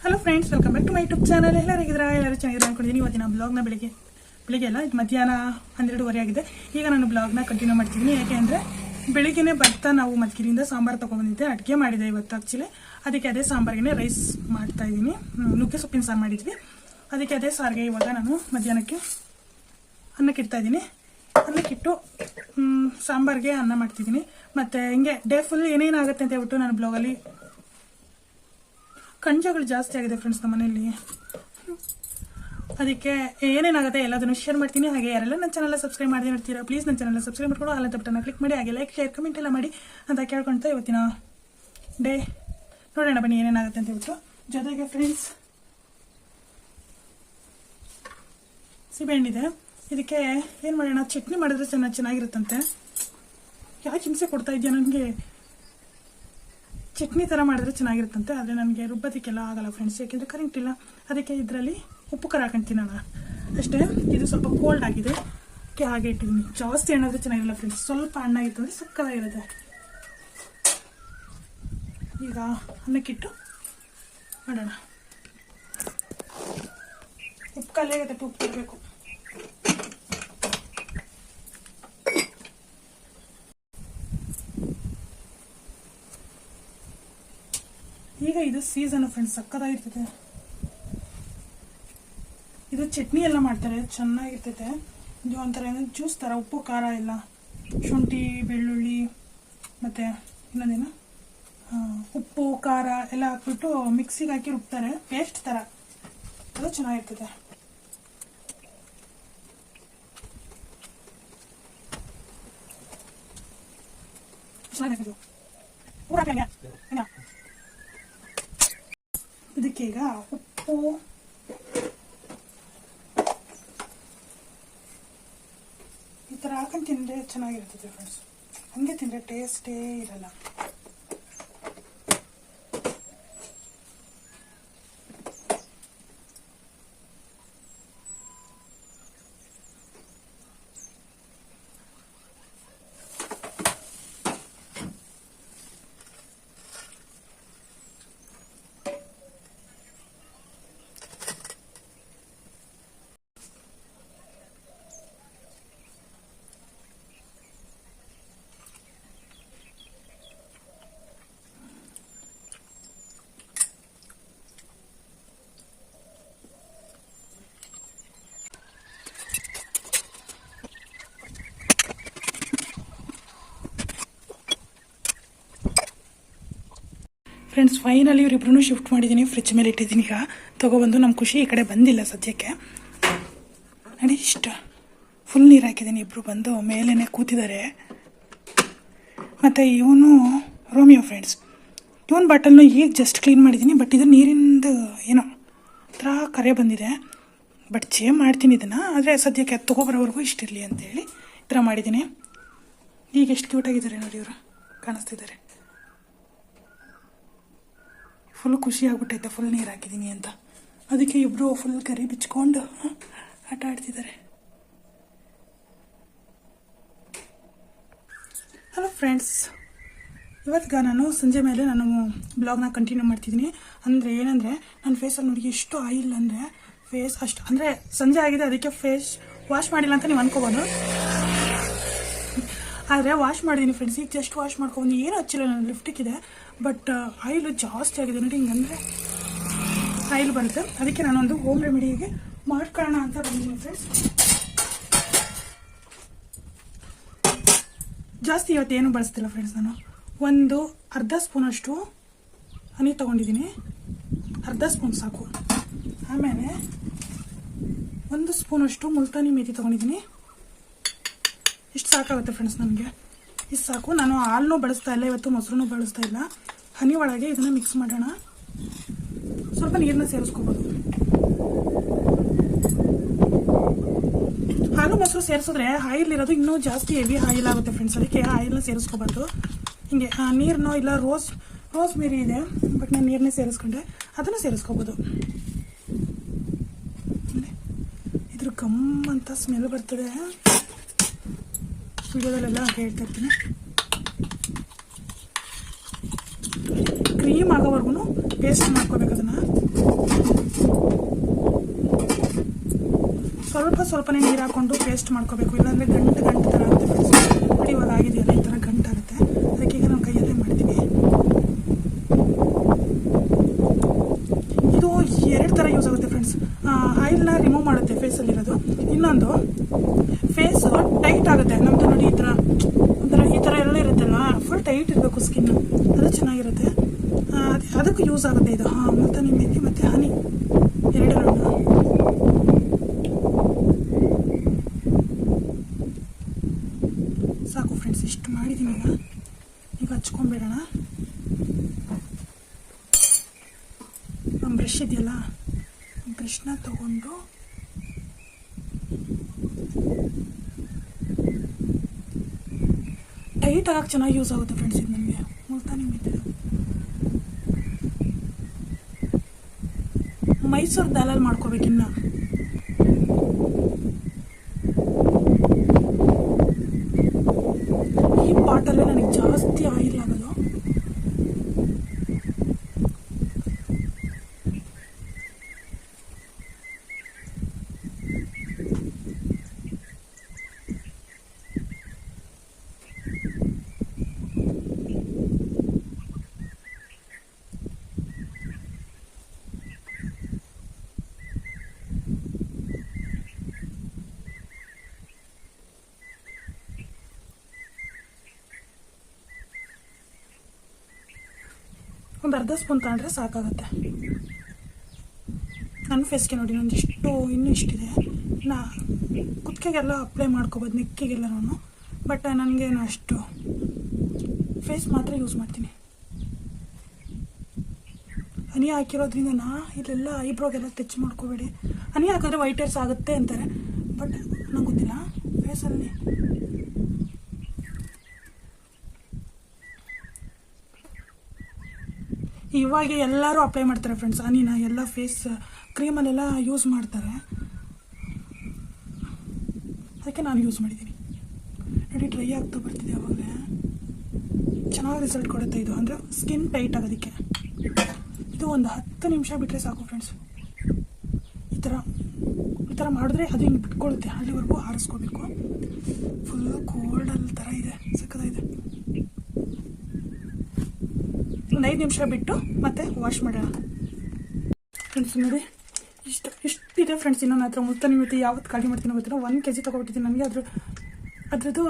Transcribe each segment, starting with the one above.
Hello friends, welcome back to my YouTube channel. ಎಲ್ಲರೂ ಚೆನ್ನಾಗಿದ್ದೀರಾ ಅನ್ಕೊಂಡಿದ್ದೀನಿ. ಇವತ್ತಿನ ಬ್ಲಾಗ್ನ ಬೆಳಿಗ್ಗೆ ಅಲ್ಲ, ಇದು ಮಧ್ಯಾಹ್ನ 12:30 ಆಗಿದೆ. ಈಗ ನಾನು ಬ್ಲಾಗ್ನ ಕಂಟಿನ್ಯೂ ಮಾಡ್ತಿದ್ದೀನಿ. ಯಾಕೆಂದರೆ ಬೆಳಿಗ್ಗೆನೇ ಬರ್ತಾ ನಾವು ಮದ್ಗಿರಿಂದ ಸಾಂಬಾರು ತೊಗೊಂಬಂದಿದ್ದೆ, ಅಡುಗೆ ಮಾಡಿದೆ ಇವತ್ತು ಆ್ಯಕ್ಚುಲಿ. ಅದಕ್ಕೆ ಅದೇ ಸಾಂಬಾರಿಗೆ ರೈಸ್ ಮಾಡ್ತಾ ಇದ್ದೀನಿ. ನುಗ್ಗೆ ಸೊಪ್ಪಿನ ಸಾರು ಮಾಡಿದ್ವಿ, ಅದಕ್ಕೆ ಅದೇ ಸಾರಿಗೆ ಇವಾಗ ನಾನು ಮಧ್ಯಾಹ್ನಕ್ಕೆ ಅನ್ನಕ್ಕೆ ಇಡ್ತಾ ಇದ್ದೀನಿ. ಅನ್ನಕ್ಕಿಟ್ಟು ಸಾಂಬಾರಿಗೆ ಅನ್ನ ಮಾಡ್ತಿದ್ದೀನಿ. ಮತ್ತು ಹಿಂಗೆ ಡೇ ಫುಲ್ ಏನೇನಾಗುತ್ತೆ ಅಂತ ಹೇಳ್ಬಿಟ್ಟು ನಾನು ಬ್ಲಾಗಲ್ಲಿ ಕಣ್ಜಗಳು ಜಾಸ್ತಿ ಆಗಿದೆ ಫ್ರೆಂಡ್ಸ್ ನಮ್ಮ ಮನೆಯಲ್ಲಿ. ಅದಕ್ಕೆ ಏನೇನಾಗುತ್ತೆ ಎಲ್ಲದನ್ನು ಶೇರ್ ಮಾಡ್ತೀನಿ. ಹಾಗೆ ಯಾರೆಲ್ಲ ನನ್ನ ಚಾನಲ್ ಸಬ್ಸ್ಕ್ರೈಬ್ ಮಾಡಿ ನೋಡ್ತೀರಾ, ಪ್ಲೀಸ್ ನನ್ನ ಚಾನಲ್ ಸಬ್ಸ್ಕ್ರೈಬ್ ಮಾಡ್ಕೊಂಡು ಅಲ್ಲ ಬಟನ್ನ ಕ್ಲಿಕ್ ಮಾಡಿ, ಹಾಗೆ ಲೈಕ್ ಶೇರ್ ಕಮೆಂಟ್ ಎಲ್ಲ ಮಾಡಿ ಅಂತ ಕೇಳ್ಕೊಳ್ತಾ ಇವತ್ತಿನ ಡೇ ನೋಡೋಣ ಬನ್ನಿ ಏನೇನಾಗುತ್ತೆ ಅಂತ ಹೇಳ್ಬಿಟ್ಟು. ಜೊತೆಗೆ ಫ್ರೆಂಡ್ಸ್ ಸಿಬೆಹಣ್ಣಿದೆ, ಇದಕ್ಕೆ ಏನು ಮಾಡೋಣ, ಚಟ್ನಿ ಮಾಡಿದ್ರೆ ಚೆನ್ನಾಗಿರುತ್ತಂತೆ. ಯಾಕೆ ಹಿಂಸೆ ಕೊಡ್ತಾ ಇದೆಯಾ ನನಗೆ? ಚಟ್ನಿ ಥರ ಮಾಡಿದ್ರೆ ಚೆನ್ನಾಗಿರುತ್ತಂತೆ, ಆದರೆ ನನಗೆ ರುಬ್ಬೋದಕ್ಕೆಲ್ಲ ಆಗಲ್ಲ ಫ್ರೆಂಡ್ಸ್, ಯಾಕೆಂದರೆ ಕರೆಂಟ್ ಇಲ್ಲ. ಅದಕ್ಕೆ ಇದರಲ್ಲಿ ಉಪ್ಪು ಖಾರ ಹಾಕೊಂತೀನಿ ನಾನು ಅಷ್ಟೇ. ಇದು ಸ್ವಲ್ಪ ಕೋಲ್ಡ್ ಆಗಿದೆ, ಹಾಗೆ ಇಟ್ಟಿದ್ದೀನಿ. ಜಾಸ್ತಿ ಹಣ್ಣಾದರೆ ಚೆನ್ನಾಗಿರಲ್ಲ ಫ್ರೆಂಡ್ಸ್, ಸ್ವಲ್ಪ ಹಣ್ಣಾಗಿತ್ತು ಅಂದರೆ ಸಕ್ಕತ್ತಾಗಿರುತ್ತೆ. ಈಗ ಅನ್ನಕ್ಕಿಟ್ಟು ಮಾಡೋಣ. ಉಪ್ಪು ಖಾಲಿ ಆಗುತ್ತೆ, ಉಪ್ಪು ತರಬೇಕು. ಈಗ ಇದು ಸೀಸನ್ ಫ್ರೆಂಡ್ಸ್, ಸಕ್ಕತ್ತಾಗಿರ್ತೈತೆ. ಇದು ಚಟ್ನಿ ಎಲ್ಲ ಮಾಡ್ತಾರೆ, ಚೆನ್ನಾಗಿರ್ತೈತೆ. ಇದು ಒಂಥರ ಜ್ಯೂಸ್ ಥರ, ಉಪ್ಪು ಖಾರ ಎಲ್ಲ, ಶುಂಠಿ ಬೆಳ್ಳುಳ್ಳಿ ಮತ್ತು ಇನ್ನೊಂದೇನು ಉಪ್ಪು ಖಾರ ಎಲ್ಲ ಹಾಕ್ಬಿಟ್ಟು ಮಿಕ್ಸಿಗೆ ಹಾಕಿ ರುಬ್ತಾರೆ, ಪೇಸ್ಟ್ ಥರ. ಅದು ಚೆನ್ನಾಗಿರ್ತೈತೆ. ಚೆನ್ನಾಗಿರ್ತದೆ. ಇದಕ್ಕೆ ಈಗ ಉಪ್ಪು, ಈ ಥರ ಹಾಕೊಂಡು ತಿಂದರೆ ಚೆನ್ನಾಗಿರ್ತದೆ ಫ್ರೆಂಡ್ಸ್. ಹಂಗೆ ತಿಂದರೆ ಟೇಸ್ಟೇ ಇರಲ್ಲ. ಫ್ರೆಂಡ್ಸ್ ಫೈನಲಿ ಇವರಿಬ್ರು ಶಿಫ್ಟ್ ಮಾಡಿದ್ದೀನಿ, ಫ್ರಿಜ್ ಮೇಲೆ ಇಟ್ಟಿದ್ದೀನಿ. ಈಗ ತೊಗೊಬಂದು ನಮ್ಮ ಖುಷಿ ಈ ಕಡೆ ಬಂದಿಲ್ಲ ಸದ್ಯಕ್ಕೆ. ನೋಡಿ, ಇಷ್ಟ ಫುಲ್ ನೀರು ಹಾಕಿದ್ದೀನಿ. ಇಬ್ಬರು ಬಂದು ಮೇಲೇ ಕೂತಿದ್ದಾರೆ. ಮತ್ತು ಇವನು ರೋಮಿಯೋ ಫ್ರೆಂಡ್ಸ್, ಇವನ್ ಬಾಟಲ್ನ ಈಗ ಜಸ್ಟ್ ಕ್ಲೀನ್ ಮಾಡಿದ್ದೀನಿ. ಬಟ್ ಇದು ನೀರಿಂದು ಏನೋ ಥರ ಕರೆ ಬಂದಿದೆ. ಬಟ್ ಚೇಂಜ್ ಮಾಡ್ತೀನಿ ಇದನ್ನು, ಆದರೆ ಸದ್ಯಕ್ಕೆ ಅದು ತೊಗೊಬರೋವರೆಗೂ ಇಷ್ಟಿರಲಿ ಅಂತೇಳಿ ಈ ಥರ ಮಾಡಿದ್ದೀನಿ. ಈಗ ಎಷ್ಟು ಕ್ಯೂಟಾಗಿದ್ದಾರೆ ನೋಡಿ, ಇವರು ಕಾಣಿಸ್ತಿದ್ದಾರೆ. ಫುಲ್ ಖುಷಿ ಆಗ್ಬಿಟ್ಟೈತೆ ಫುಲ್ ನೀರು ಹಾಕಿದ್ದೀನಿ ಅಂತ. ಅದಕ್ಕೆ ಇಬ್ಬರು ಫುಲ್ ಕರಿ ಬಿಚ್ಕೊಂಡು ಆಟ ಆಡ್ತಿದ್ದಾರೆ. ಹಲೋ ಫ್ರೆಂಡ್ಸ್, ಇವತ್ತಿಗೆ ನಾನು ಸಂಜೆ ಮೇಲೆ ನಾನು ಬ್ಲಾಗ್ನ ಕಂಟಿನ್ಯೂ ಮಾಡ್ತಿದ್ದೀನಿ. ಅಂದರೆ ಏನಂದರೆ ನನ್ನ ಫೇಸಲ್ಲಿ ನೋಡಿ ಎಷ್ಟು ಆಯಿಲ್, ಅಂದರೆ ಫೇಸ್ ಅಷ್ಟು, ಅಂದರೆ ಸಂಜೆ ಆಗಿದೆ ಅದಕ್ಕೆ ಫೇಸ್ ವಾಶ್ ಮಾಡಿಲ್ಲ ಅಂತ ನೀವು ಅನ್ಕೋಬೋದು. ಆದರೆ ವಾಶ್ ಮಾಡಿದ್ದೀನಿ ಫ್ರೆಂಡ್ಸ್, ಈಗ ಜಸ್ಟ್ ವಾಶ್ ಮಾಡ್ಕೊಂಡು ಏನು ಹಚ್ಚಿಲ್ಲ. ನಾನು ಲಿಫ್ಟಿಕ್ ಇದೆ, ಬಟ್ ಆಯಿಲು ಜಾಸ್ತಿ ಆಗಿದೆ ನೋಡಿ. ಹಿಂಗಂದರೆ ಆಯಿಲ್ ಬರುತ್ತೆ. ಅದಕ್ಕೆ ನಾನೊಂದು ಹೋಮ್ ರೆಮಿಡಿಗೆ ಮಾಡ್ಕೊಳ್ಳೋಣ ಅಂತ ಬಂದಿದ್ದೀನಿ ಫ್ರೆಂಡ್ಸ್. ಜಾಸ್ತಿ ಇವತ್ತೇನು ಬಳಸ್ತಿಲ್ಲ ಫ್ರೆಂಡ್ಸ್. ನಾನು ಒಂದು ಅರ್ಧ ಸ್ಪೂನಷ್ಟು ಹನಿ ತೊಗೊಂಡಿದ್ದೀನಿ, ಅರ್ಧ ಸ್ಪೂನ್ ಸಾಕು. ಆಮೇಲೆ 1 ಸ್ಪೂನಷ್ಟು ಮುಲ್ತಾನಿ ಮೇಥಿ ತೊಗೊಂಡಿದ್ದೀನಿ. ಇಷ್ಟು ಸಾಕಾಗುತ್ತೆ ಫ್ರೆಂಡ್ಸ್ ನನಗೆ, ಇಷ್ಟು ಸಾಕು. ನಾನು ಹಾಲನ್ನೂ ಬಳಸ್ತಾ ಇಲ್ಲ ಇವತ್ತು, ಮೊಸರನ್ನು ಬಳಸ್ತಾ ಇಲ್ಲ. ಹನಿ ಒಳಗೆ ಇದನ್ನು ಮಿಕ್ಸ್ ಮಾಡೋಣ. ಸ್ವಲ್ಪ ನೀರನ್ನ ಸೇರಿಸ್ಕೋಬೋದು. ಹಾಲು ಮೊಸರು ಸೇರಿಸಿದ್ರೆ ಆಯಿಲ್ ಇರೋದು ಇನ್ನೂ ಜಾಸ್ತಿ ಹೆವಿ ಆಯಿಲ್ ಆಗುತ್ತೆ ಫ್ರೆಂಡ್ಸ್. ಅದಕ್ಕೆ ಆಯಿಲ್ನ ಸೇರಿಸ್ಕೋಬಾರ್ದು. ಹಿಂಗೆ ನೀರನ್ನೋ ಇಲ್ಲ ರೋಸ್ ಮೇರಿ ಇದೆ, ಬಟ್ ನಾನು ನೀರನ್ನೇ ಸೇರಿಸ್ಕೊಂಡೆ, ಅದನ್ನು ಸೇರಿಸ್ಕೋಬೋದು. ಇದ್ರ ಗಮ್ ಅಂತ ಸ್ಮೆಲ್ ಬರ್ತದೆ. ವಿಡಿಯೋದಲ್ಲೆಲ್ಲ ಹೇಳ್ತಾ ಇರ್ತೀನಿ. ಕ್ರೀಮ್ ಆಗೋವರೆಗೂ ಪೇಸ್ಟ್ ಮಾಡ್ಕೋಬೇಕು. ಅದನ್ನು ಸ್ವಲ್ಪನೇ ನೀರು ಹಾಕೊಂಡು ಪೇಸ್ಟ್ ಮಾಡ್ಕೋಬೇಕು, ಇಲ್ಲಾಂದರೆ ಗಂಟು ಥರ ಆಗುತ್ತೆ ಫ್ರೆಂಡ್ಸ್. ನೋಡಿ ಇವಾಗ ಆಗಿದೆಯಲ್ಲ, ಈ ಥರ ಗಂಟಾಗುತ್ತೆ. ಅದಕ್ಕೆ ಈಗ ನಾವು ಕೈಯಲ್ಲೇ ಮಾಡ್ತೀವಿ. ಇದು 2 ಥರ ಯೂಸ್ ಆಗುತ್ತೆ ಫ್ರೆಂಡ್ಸ್. ಆಯಿಲ್ನ ರಿಮೂವ್ ಮಾಡುತ್ತೆ ಫೇಸಲ್ಲಿರೋದು. ಇನ್ನೊಂದು ಫೇಸ್ ಟೈಟ್ ಆಗುತ್ತೆ ನಮ್ಮದು. ನೋಡಿ ಈ ಥರ ಎಲ್ಲ ಇರುತ್ತಲ್ವಾ, ಫುಲ್ ಟೈಟ್ ಇರಬೇಕು ಸ್ಕಿನ್, ಅದು ಚೆನ್ನಾಗಿರುತ್ತೆ. ಅದಕ್ಕೂ ಯೂಸ್ ಆಗುತ್ತೆ ಇದು. ಮುಲ್ತಾನಿ ಮೆಹಂದಿ ಮತ್ತು ಹನಿ ಎರಡರನ್ನು ಸಾಕು ಫ್ರೆಂಡ್ಸ್. ಇಷ್ಟು ಮಾಡಿದ್ದೀನಿ. ಈಗ ಹಚ್ಕೊಂಡ್ಬಿಡೋಣ. ನಮ್ಮ ಬ್ರಷ್ ಇದೆಯಲ್ಲ, ಬ್ರಷ್ನ ತಗೊಂಡು ಟೈಟ್ ಆಗಕ್ಕೆ ಚೆನ್ನಾಗಿ ಯೂಸ್ ಆಗುತ್ತೆ ಫ್ರೆಂಡ್ಸ್. ಇದು ನನಗೆ ಮುಲ್ತಾನಿ ಮೆಹಂದಿ ಮೈಸೂರು ದಾಲಲ್ಲಿ ಮಾಡ್ಕೋಬೇಕಿನ್ನ. ಈ ಪಾಟಲ್ಲೇ ನನಗೆ ಜಾಸ್ತಿ ಆಯಿಲ್ ಆಗೋದು. ಒಂದು ಅರ್ಧ ಸ್ಪೂನ್ ತಗೊಂಡ್ರೆ ಸಾಕಾಗುತ್ತೆ. ನನ್ನ ಫೇಸ್ಗೆ ನೋಡಿ ನಂದಿಷ್ಟು ಇನ್ನೂ ಇಷ್ಟಿದೆ. ಕುತ್ತಿಗೆಗೆಲ್ಲ ಅಪ್ಲೈ ಮಾಡ್ಕೋಬೋದು, ನೆಕ್ಕಿಗೆಲ್ಲ ನಾನು. ಬಟ್ ನನಗೇನು ಅಷ್ಟು ಫೇಸ್ ಮಾತ್ರ ಯೂಸ್ ಮಾಡ್ತೀನಿ. ಹನಿ ಹಾಕಿರೋದ್ರಿಂದ ಇಲ್ಲೆಲ್ಲ ಐಬ್ರೋಗೆಲ್ಲ ಟಚ್ ಮಾಡ್ಕೋಬೇಡಿ. ಹನಿ ಹಾಕಿದ್ರೆ ವೈಟ್ ಹೇರ್ಸ್ ಆಗುತ್ತೆ ಅಂತಾರೆ, ಬಟ್ ನಂಗೆ ಗೊತ್ತಿಲ್ಲ. ಫೇಸಲ್ಲಿ ಇವಾಗ ಎಲ್ಲರೂ ಅಪ್ಲೈ ಮಾಡ್ತಾರೆ ಫ್ರೆಂಡ್ಸ್ ಹನಿನ. ಎಲ್ಲ ಫೇಸ್ ಕ್ರೀಮಲ್ಲೆಲ್ಲ ಯೂಸ್ ಮಾಡ್ತಾರೆ, ಅದಕ್ಕೆ ನಾನು ಯೂಸ್ ಮಾಡಿದ್ದೀನಿ. ನೋಡಿ ಡ್ರೈ ಆಗ್ತಾ ಬರ್ತಿದೆ. ಆವಾಗಲೇ ಚೆನ್ನಾಗಿ ರಿಸಲ್ಟ್ ಕೊಡುತ್ತೆ ಇದು. ಅಂದರೆ ಸ್ಕಿನ್ ಟೈಟ್ ಆಗೋದಕ್ಕೆ ಇದು ಒಂದು 10 ನಿಮಿಷ ಬಿಟ್ಟರೆ ಸಾಕು ಫ್ರೆಂಡ್ಸ್. ಈ ಥರ ಮಾಡಿದ್ರೆ ಅದು ಹಿಂಗೆ ಬಿಟ್ಕೊಳ್ಳುತ್ತೆ. ಅಲ್ಲಿವರೆಗೂ ಆರಿಸ್ಕೋಬೇಕು. ಫುಲ್ ಕೋಲ್ಡಲ್ಲಿ ಥರ ಇದೆ, ಸಕ್ಕತ್ತಾಗಿದೆ. ಒಂದು 5 ನಿಮಿಷ ಬಿಟ್ಟು ಮತ್ತೆ ವಾಶ್ ಮಾಡೋಣ ಫ್ರೆಂಡ್ಸ್. ನೋಡಿ ಇಷ್ಟಿದೆ ಫ್ರೆಂಡ್ಸ್. ಇನ್ನೊಂದು ಹತ್ರ ಮುಲ್ತಾನಿ ಮೆಹಂದಿ ಯಾವತ್ತು ಖಾಲಿ ಮಾಡ್ತೀನಿ ಗೊತ್ತಿಲ್ಲ. 1 kg ತೊಗೊಬಿಟ್ಟಿದ್ದೀನಿ. ನನಗೆ ಅದ್ರದ್ದು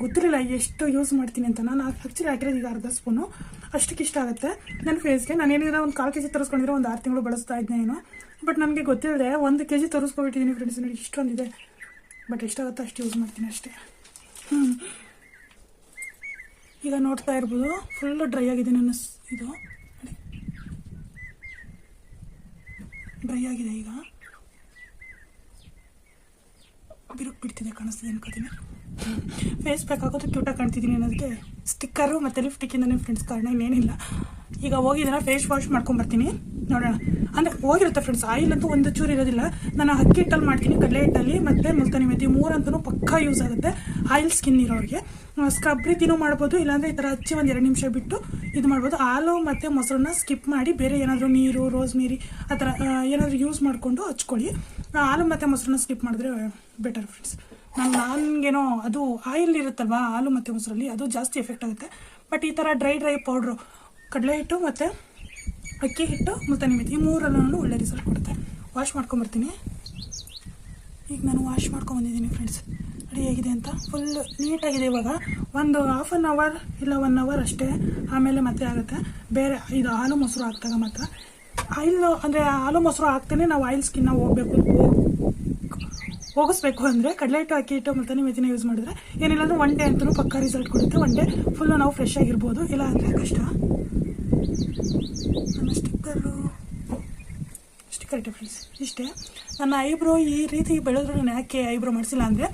ಗೊತ್ತಿರಲಿಲ್ಲ ಎಷ್ಟು ಯೂಸ್ ಮಾಡ್ತೀನಿ ಅಂತ. ನಾನು ಆ್ಯಕ್ಚುಲಿ ಹಾಕಿರೋದು ಈಗ ಅರ್ಧ ಸ್ಪೂನು, ಅಷ್ಟಕ್ಕೆ ಇಷ್ಟ ಆಗುತ್ತೆ ನನ್ನ ಫೇಸ್ಗೆ. ನಾನು ಏನಿದ್ರೆ ಒಂದು 1/4 kg ತರಿಸ್ಕೊಂಡಿದ್ರೆ ಒಂದು 6 ತಿಂಗಳು ಬಳಸ್ತಾ ಇದ್ದೆ ಏನೋ. ಬಟ್ ನನಗೆ ಗೊತ್ತಿಲ್ಲದೆ 1 kg ತರಿಸ್ಕೊಬಿಟ್ಟಿದ್ದೀನಿ ಫ್ರೆಂಡ್ಸ್. ನೋಡಿ ಇಷ್ಟೊಂದಿದೆ, ಬಟ್ ಎಷ್ಟಾಗುತ್ತೋ ಅಷ್ಟು ಯೂಸ್ ಮಾಡ್ತೀನಿ ಅಷ್ಟೇ. ಈಗ ನೋಡ್ತಾ ಇರ್ಬೋದು ಫುಲ್ಲು ಡ್ರೈ ಆಗಿದೆ ನನ್ನ ಇದು. ಡ್ರೈ ಆಗಿದೆ. ಈಗ ಬಿರುಕು ಬಿಡ್ತಿದೆ, ಕಾಣಿಸ್ತಿದೆ ಅನ್ಕೋತೀನಿ. ಫೇಸ್ ಪ್ಯಾಕ್ ಹಾಕೋದು ಕ್ಯೂಟಾಗಿ ಕಾಣ್ತಿದ್ದೀನಿ ಅನ್ನೋದಕ್ಕೆ ಸ್ಟಿಕ್ಕರು ಮತ್ತು ಲಿಫ್ಟಿಕ್ಕಿಂದನೇ ಫ್ರೆಂಡ್ಸ್, ಕಾರಣ ಇನ್ನೇನಿಲ್ಲ. ಈಗ ಹೋಗಿದ್ದೀನ ಫೇಸ್ ವಾಶ್ ಮಾಡ್ಕೊಂಬರ್ತೀನಿ, ನೋಡೋಣ. ಅಂದರೆ ಹೋಗಿರುತ್ತೆ ಫ್ರೆಂಡ್ಸ್. ಆಯಿಲ್ ಅಂತೂ ಒಂದು ಚೂರು ಇರೋದಿಲ್ಲ. ನಾನು ಅಕ್ಕಿ ಹಿಟ್ಟಲ್ಲಿ ಮಾಡ್ತೀನಿ, ಕಡಲೆ ಹಿಟ್ಟಲ್ಲಿ ಮತ್ತು ಮುಲ್ತಾನಿ ಮೆಹಂದಿ 3 ಪಕ್ಕಾ ಯೂಸ್ ಆಗುತ್ತೆ ಆಯಿಲ್ ಸ್ಕಿನ್ ಇರೋರಿಗೆ. ಸ್ಕ್ರಬ್ ರೀತಿನೂ ಮಾಡ್ಬೋದು, ಇಲ್ಲಾಂದರೆ ಈ ಥರ ಹಚ್ಚಿ ಒಂದು 2 ನಿಮಿಷ ಬಿಟ್ಟು ಇದು ಮಾಡ್ಬೋದು. ಹಾಲು ಮತ್ತು ಮೊಸರನ್ನ ಸ್ಕಿಪ್ ಮಾಡಿ ಬೇರೆ ಏನಾದರೂ ನೀರು, ರೋಸ್ಮೇರಿ ಆ ಥರ ಏನಾದರೂ ಯೂಸ್ ಮಾಡಿಕೊಂಡು ಹಚ್ಕೊಳ್ಳಿ. ಹಾಲು ಮತ್ತು ಮೊಸರನ್ನ ಸ್ಕಿಪ್ ಮಾಡಿದ್ರೆ ಬೆಟರ್ ಫ್ರೆಂಡ್ಸ್. ನನಗೇನೋ ಅದು ಆಯಿಲ್ ಇರುತ್ತಲ್ವ ಹಾಲು ಮತ್ತು ಮೊಸರಲ್ಲಿ, ಅದು ಜಾಸ್ತಿ ಎಫೆಕ್ಟ್ ಆಗುತ್ತೆ. ಬಟ್ ಈ ಥರ ಡ್ರೈ ಪೌಡ್ರು, ಕಡಲೆ ಹಿಟ್ಟು ಮತ್ತು ಅಕ್ಕಿ ಹಿಟ್ಟು, ಮುಲ್ತಾನಿ ಮೆಹಂದಿ ಈ 3 ಒಳ್ಳೆ ರಿಸಲ್ಟ್ ಕೊಡುತ್ತೆ. ವಾಶ್ ಮಾಡ್ಕೊಂಬರ್ತೀನಿ. ಈಗ ನಾನು ವಾಶ್ ಮಾಡ್ಕೊಂಬಂದಿದ್ದೀನಿ ಫ್ರೆಂಡ್ಸ್. ರೆಡಿ ಆಗಿದೆ ಅಂತ ಫುಲ್ ನೀಟಾಗಿದೆ. ಇವಾಗ ಒಂದು 1/2 ಅವರ್ ಇಲ್ಲ 1 ಅವರ್ ಅಷ್ಟೇ, ಆಮೇಲೆ ಮತ್ತೆ ಆಗುತ್ತೆ. ಬೇರೆ ಇದು ಹಾಲು ಮೊಸರು ಹಾಕ್ದಾಗ ಮಾತ್ರ ಆಯಿಲ್, ಅಂದರೆ ಹಾಲು ಮೊಸರು ಹಾಕ್ತೇನೆ ನಾವು ಆಯಿಲ್ ಸ್ಕಿನ್ನ ಹೋಗಿಸ್ಬೇಕು. ಅಂದರೆ ಕಡಲೆ ಹಿಟ್ಟು, ಅಕ್ಕಿ ಹಿಟ್ಟು, ಮುಲ್ತಾನಿ ಮೆಹಂದಿನ ಯೂಸ್ ಮಾಡಿದ್ರೆ ಏನಿಲ್ಲ ಅಂದರೆ 1 ಡೇ ಅಂತಲೂ ಪಕ್ಕಾ ರಿಸಲ್ಟ್ ಕೊಡುತ್ತೆ. 1 ಡೇ ಫುಲ್ಲು ನಾವು ಫ್ರೆಶ್ ಆಗಿರ್ಬೋದು, ಇಲ್ಲ ಅಂದರೆ ಕಷ್ಟ. ನನ್ನ ಸ್ಟಿಕ್ಕರ್ ಇಟ್ಟೆ ಫ್ರೆಂಡ್ಸ್. ಇಷ್ಟೇ. ನನ್ನ ಐಬ್ರೋ ಈ ರೀತಿ ಬೆಳೆದ್ರು ನಾನು ಯಾಕೆ ಐಬ್ರೋ ಮಾಡಿಸಿಲ್ಲ ಅಂದರೆ,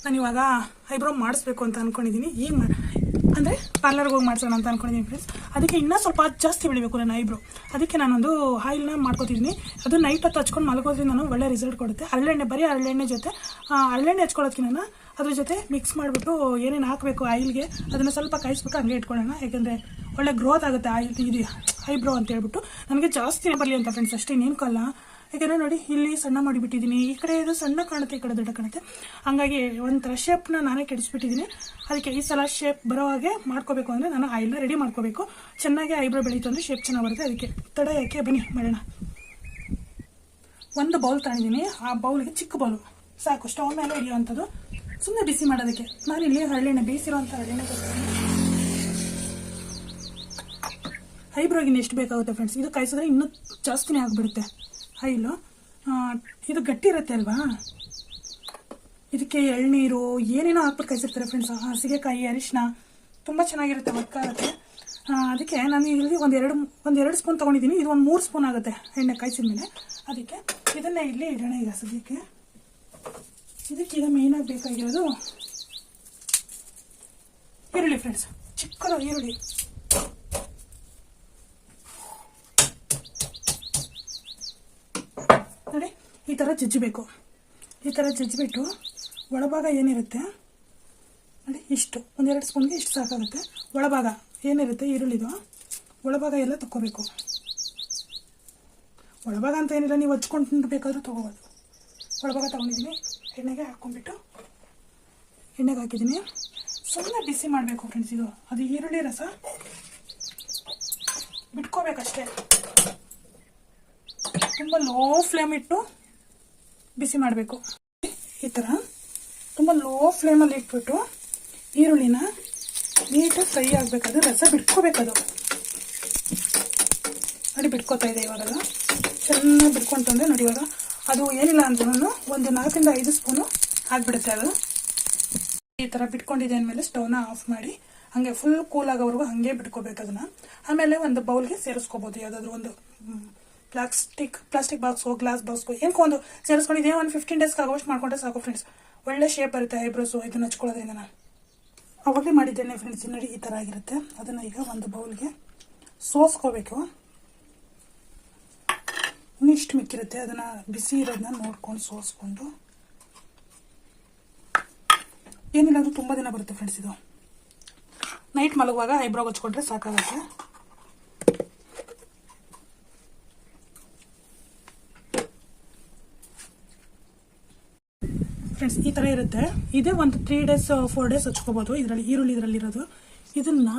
ನಾನು ಇವಾಗ ಐಬ್ರೋ ಮಾಡಿಸ್ಬೇಕು ಅಂತ ಅಂದ್ಕೊಂಡಿದ್ದೀನಿ. ಈಗ ಅಂದರೆ ಪಾರ್ಲರ್ಗೆ ಹೋಗಿ ಮಾಡಿಸೋಣ ಅಂತ ಅಂದ್ಕೊಂಡಿದ್ದೀನಿ ಫ್ರೆಂಡ್ಸ್. ಅದಕ್ಕೆ ಇನ್ನೂ ಸ್ವಲ್ಪ ಜಾಸ್ತಿ ಬೆಳಿಬೇಕು ನನ್ನ ಐಬ್ರೋ. ಅದಕ್ಕೆ ನಾನೊಂದು ಆಯಿಲ್ನ ಮಾಡ್ಕೊತಿದ್ದೀನಿ. ಅದು ನೈಟ್ ಹೊತ್ತು ಹಚ್ಕೊಂಡು ಮಲಗೋದ್ರಿಂದ ನಾನು ಒಳ್ಳೆ ರಿಸಲ್ಟ್ ಕೊಡುತ್ತೆ. ಹರಳೆಣ್ಣೆ, ಬರೀ ಹರಳೆಣ್ಣೆ ಜೊತೆ ಹರಳೆಣ್ಣೆ ಹಚ್ಕೊಳ್ಳೋದಕ್ಕೆ ಅದ್ರ ಜೊತೆ ಮಿಕ್ಸ್ ಮಾಡಿಬಿಟ್ಟು ಏನೇನು ಹಾಕಬೇಕು ಆಯಿಲ್ಗೆ ಅದನ್ನು ಸ್ವಲ್ಪ ಕಾಯಿಸ್ಬಿಟ್ಟು ಹಂಗೆ ಇಟ್ಕೊಳ್ಳೋಣ. ಯಾಕೆಂದರೆ ಒಳ್ಳೆ ಗ್ರೋತ್ ಆಗುತ್ತೆ ಇದು ಐಬ್ರೋ ಅಂತ ಹೇಳ್ಬಿಟ್ಟು. ನನಗೆ ಜಾಸ್ತಿ ಬರಲಿ ಅಂತ ಫ್ರೆಂಡ್ಸ್, ಅಷ್ಟೇ ಇನ್ನೇನಕ್ಕಲ್ಲ. ಯಾಕೆಂದರೆ ನೋಡಿ ಇಲ್ಲಿ ಸಣ್ಣ ಮಾಡಿಬಿಟ್ಟಿದ್ದೀನಿ, ಈ ಕಡೆ ಇದು ಸಣ್ಣ ಕಾಣುತ್ತೆ, ಈ ಕಡೆ ದೊಡ್ಡ ಕಾಣುತ್ತೆ. ಹಂಗಾಗಿ ಒಂಥರ ಶೇಪ್ನ ನಾನೇ ಕೆಡಿಸ್ಬಿಟ್ಟಿದ್ದೀನಿ. ಅದಕ್ಕೆ ಈ ಸಲ ಶೇಪ್ ಬರೋ ಹಾಗೆ ಮಾಡ್ಕೋಬೇಕು ಅಂದರೆ ನಾನು ಆಯಿಲ್ನ ರೆಡಿ ಮಾಡ್ಕೋಬೇಕು. ಚೆನ್ನಾಗಿ ಐಬ್ರೋ ಬೆಳೀತು ಅಂದರೆ ಶೇಪ್ ಚೆನ್ನಾಗಿ ಬರುತ್ತೆ. ಅದಕ್ಕೆ ತಡ ಯಾಕೆ, ಬನ್ನಿ ಮಾಡೋಣ. ಒಂದು ಬೌಲ್ ತಗೊಂಡಿದ್ದೀನಿ, ಆ ಬೌಲ್ಗೆ ಚಿಕ್ಕ ಬೌಲು ಸಾಕು, ಸ್ಟವ್ ಮೇಲೆ ಹಿಡಿಯುವಂಥದ್ದು. ಸುಮ್ಮನೆ ಬಿಸಿ ಮಾಡೋದಕ್ಕೆ ನಾನಿಲ್ಲಿ ಹರಳೆಣ್ಣೆ, ಬೇಯಿಸಿರೋಂಥ ಹರಳೆಣ್ಣೆ ಕೊಡ್ತೀನಿ. ಐಬ್ರೋಗಿನ ಎಷ್ಟು ಬೇಕಾಗುತ್ತೆ ಫ್ರೆಂಡ್ಸ್, ಇದು ಕಾಯಿಸಿದ್ರೆ ಇನ್ನೂ ಜಾಸ್ತಿನೇ ಆಗಿಬಿಡುತ್ತೆ ಆಯಿಲು. ಇದು ಗಟ್ಟಿ ಇರುತ್ತೆ ಅಲ್ವಾ, ಇದಕ್ಕೆ ಎಳ್ನೀರು ಏನೇನೋ ಹಾಕ್ಬಿಟ್ಟು ಕಾಯಿಸಿರ್ತಾರೆ ಫ್ರೆಂಡ್ಸ್. ಹಸಿಗೆಕಾಯಿ, ಅರಿಶಿನ ತುಂಬ ಚೆನ್ನಾಗಿರುತ್ತೆ, ಒಕ್ಕಾಗುತ್ತೆ. ಅದಕ್ಕೆ ನಾನು ಇಲ್ಲಿ ಒಂದೆರಡು ಸ್ಪೂನ್ ತೊಗೊಂಡಿದ್ದೀನಿ. ಇದು ಒಂದು 3 ಸ್ಪೂನ್ ಆಗುತ್ತೆ ಎಣ್ಣೆ ಕಾಯಿಸಿದ ಮೇಲೆ. ಅದಕ್ಕೆ ಇದನ್ನೇ ಇಲ್ಲಿ ಇಡೋಣ ಈಗ ಸದ್ಯಕ್ಕೆ. ಇದಕ್ಕೆ ಈಗ ಮೇಯ್ನಾಗಿ ಬೇಕಾಗಿರೋದು ಈರುಳ್ಳಿ ಫ್ರೆಂಡ್ಸ್, ಚಿಕ್ಕದು ಈರುಳ್ಳಿ. ನೋಡಿ ಈ ಥರ ಜಜ್ಜಬೇಕು. ಈ ಥರ ಜಜ್ಜಿಬಿಟ್ಟು ಒಳಭಾಗ ಏನಿರುತ್ತೆ ನೋಡಿ, ಇಷ್ಟು 1-2 ಸ್ಪೂನ್ಗೆ ಇಷ್ಟು ಸಾಕಾಗುತ್ತೆ. ಒಳಭಾಗ ಏನಿರುತ್ತೆ ಈರುಳ್ಳಿದು ಒಳಭಾಗ ಎಲ್ಲ ತಗೋಬೇಕು. ಒಳಭಾಗ ಅಂತ ಏನಿಲ್ಲ, ನೀವು ಹಚ್ಕೊಂಡು ಬೇಕಾದ್ರೂ ತೊಗೋಬೋದು. ಒಳಭಾಗ ತೊಗೊಂಡಿದ್ದೀನಿ, ಎಣ್ಣೆಗೆ ಹಾಕ್ಕೊಂಡ್ಬಿಟ್ಟು ಎಣ್ಣೆಗೆ ಹಾಕಿದ್ದೀನಿ. ಸುಮ್ಮನೆ ಬಿಸಿ ಮಾಡಬೇಕು ಫ್ರೆಂಡ್ಸ್. ಇದು ಅದು ಈರುಳ್ಳಿ ರಸ ಬಿಟ್ಕೋಬೇಕಷ್ಟೇ. ತುಂಬ ಲೋ ಫ್ಲೇಮ್ ಇಟ್ಟು ಬಿಸಿ ಮಾಡಬೇಕು. ಈ ಥರ ತುಂಬ ಲೋ ಫ್ಲೇಮಲ್ಲಿ ಇಟ್ಬಿಟ್ಟು ಈರುಳ್ಳಿನ ನೀಟಾಗಿ ಫ್ರೈ ಆಗಬೇಕದು, ರಸ ಬಿಟ್ಕೋಬೇಕದು. ನೋಡಿ ಬಿಟ್ಕೋತಾ ಇದೆ ಇವಾಗ, ಚೆನ್ನಾಗಿ ಬಿಟ್ಕೊಂತಂದ್ರೆ ನೋಡಿ ಇವಾಗ ಅದು ಏನಿಲ್ಲ ಅಂದ್ರೂ ಒಂದು 4-5 ಸ್ಪೂನು ಆಗಿಬಿಡುತ್ತೆ ಅದು. ಈ ಥರ ಬಿಟ್ಕೊಂಡಿದೆ ಅಂದಮೇಲೆ ಸ್ಟವ್ನ ಆಫ್ ಮಾಡಿ ಹಾಗೆ ಫುಲ್ ಕೂಲ್ ಆಗೋವರೆಗೂ ಹಾಗೆ ಬಿಟ್ಕೋಬೇಕು ಅದನ್ನು. ಆಮೇಲೆ ಒಂದು ಬೌಲ್ಗೆ ಸೇರಿಸ್ಕೋಬೋದು, ಯಾವುದಾದ್ರೂ ಒಂದು ಪ್ಲಾಸ್ಟಿಕ್ ಬಾಕ್ಸು, ಗ್ಲಾಸ್ ಬಾಕ್ಸ್ಗು ಏನಕ್ಕೋ ಒಂದು ಸೇರಿಸ್ಕೊಂಡಿದ್ದೆ. ಒಂದು 15 ಡೇಸ್ಗೆ ಆಗೋಷ್ಟು ಮಾಡ್ಕೊಂಡ್ರೆ ಸಾಕು ಫ್ರೆಂಡ್ಸ್. ಒಳ್ಳೆ ಶೇಪ್ ಬರುತ್ತೆ ಐಬ್ರೋಸು ಇದನ್ನು ಹಚ್ಕೊಳ್ಳೋದ್ರಿಂದ. ನಾನು ಅವಾಗಲೇ ಮಾಡಿದ್ದೇನೆ ಫ್ರೆಂಡ್ಸ್. ನೋಡಿ ಈ ಥರ ಆಗಿರುತ್ತೆ. ಅದನ್ನು ಈಗ ಒಂದು ಬೌಲ್ಗೆ ಸೋಸ್ಕೋಬೇಕು. ಇನ್ನಿಷ್ಟು ಮಿಕ್ಕಿರುತ್ತೆ, ಅದನ್ನು ಬಿಸಿ ಇರೋದನ್ನ ನೋಡ್ಕೊಂಡು ಸೋಸ್ಕೊಂಡು. ಏನಿಲ್ಲ ಅದು ತುಂಬ ದಿನ ಬರುತ್ತೆ ಫ್ರೆಂಡ್ಸ್. ಇದು ನೈಟ್ ಮಲಗುವಾಗ ಐಬ್ರೋಗೆ ಹಚ್ಕೊಂಡ್ರೆ ಸಾಕಾಗುತ್ತೆ. ಫ್ರೆಂಡ್ಸ್ ಈ ಥರ ಇರುತ್ತೆ. ಇದೇ ಒಂದು 3 ಡೇಸ್ 4 ಡೇಸ್ ಹಚ್ಕೋಬೋದು. ಇದರಲ್ಲಿ ಇದರಲ್ಲಿರೋದು ಇದನ್ನು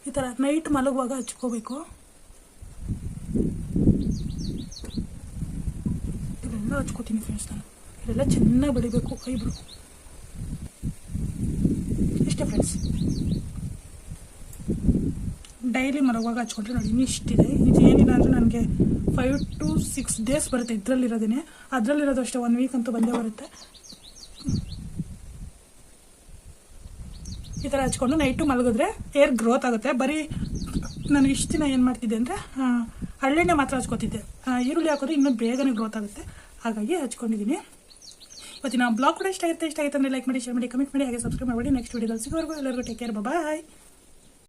ಈ ಥರ ನೈಟ್ ಮಲಗುವಾಗ ಹಚ್ಕೋಬೇಕು. ಇದೆಲ್ಲ ಹಚ್ಕೋತೀನಿ ಫ್ರೆಂಡ್ಸ್ ನಾನು. ಇದೆಲ್ಲ ಚೆನ್ನಾಗಿ ಬೆಳಿಬೇಕು ಐಬ್ರೋ. ಇಷ್ಟೇ ಫ್ರೆಂಡ್ಸ್. ಡೈಲಿ ಮಲಗುವಾಗ ಹಚ್ಕೊಂಡ್ರೆ ನೋಡಿ ಇನ್ನಿಷ್ಟಿದೆ. ಇದು ಏನಿಲ್ಲ ಅಂದರೆ ನನಗೆ 5 to 6 ಡೇಸ್ ಬರುತ್ತೆ ಇದರಲ್ಲಿರೋದೇ. ಅದರಲ್ಲಿರೋದು ಅಷ್ಟೇ 1 ವೀಕ್ ಅಂತೂ ಬಂದೇ ಬರುತ್ತೆ. ಈ ಥರ ಹಚ್ಕೊಂಡು ನೈಟು ಮಲಗಿದ್ರೆ ಏರ್ ಗ್ರೋತ್ ಆಗುತ್ತೆ. ಬರೀ ನಾನು ಇಷ್ಟು ದಿನ ಏನು ಮಾಡ್ತಿದ್ದೆ ಅಂದರೆ ಹರಳೆಣ್ಣೆ ಮಾತ್ರ ಹಚ್ಕೋತಿದ್ದೆ. ಈರುಳ್ಳಿ ಹಾಕೋದು ಇನ್ನೂ ಬೇಗನೆ ಗ್ರೋತ್ ಆಗುತ್ತೆ, ಹಾಗಾಗಿ ಹಚ್ಕೊಂಡಿದ್ದೀನಿ. ಇವತ್ತಿನ ಬ್ಲಾಗ್ ಕೂಡ ಇಷ್ಟ ಆಗುತ್ತೆ ಅಂದರೆ ಲೈಕ್ ಮಾಡಿ, ಶೇರ್ ಮಾಡಿ, ಕಮೆಂಟ್ ಮಾಡಿ, ಹಾಗೆ ಸಬ್ಸ್ಕ್ರೈಬ್ ಮಾಡಿ. ನೆಕ್ಸ್ಟ್ ವಿಡಿಯೋದಲ್ಲಿ ಸಿಗೋವರೆಗೂ ಎಲ್ಲರಿಗೂ ಟೇಕ್ ಕೇರ್, ಬಾಯ್.